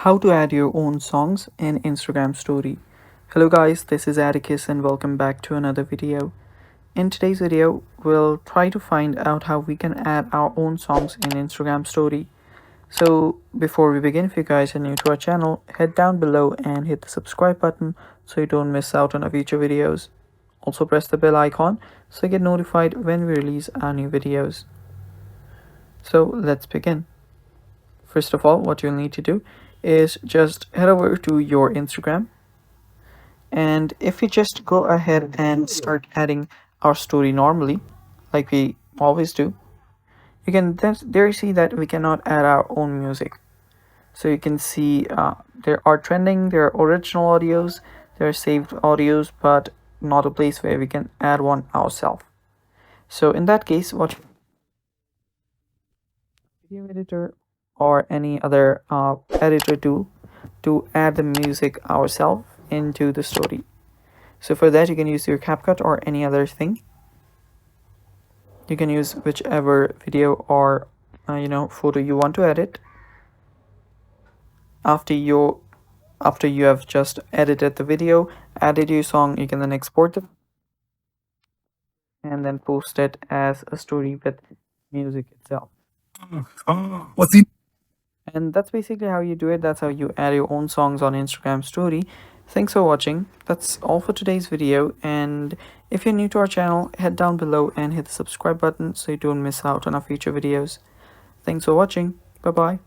How to add your own songs in Instagram story. Hello guys, this is Atticus and welcome back to another video. In today's video, we'll try to find out how we can add our own songs in Instagram story. So before we begin, if you guys are new to our channel, head down below and hit the subscribe button so you don't miss out on our future videos. Also press the bell icon so you get notified when we release our new videos. So let's begin. First of all, what you'll need to do is just head over to your Instagram, and if you just go ahead and start adding our story normally like we always do, you can then there see that we cannot add our own music. So you can see there are trending, there are original audios, there are saved audios, but not a place where we can add one ourselves. So in that case, what video editor or any other editor tool to add the music ourselves into the story. So for that, you can use your CapCut or any other thing. You can use whichever video or photo you want to edit. After you have just edited the video, added your song, you can then export it and then post it as a story with music itself. What's he? And that's basically how you do it. That's how you add your own songs on Instagram story. Thanks for watching. That's all for today's video, and if you're new to our channel, head down below and hit the subscribe button so you don't miss out on our future videos. Thanks for watching. Bye bye.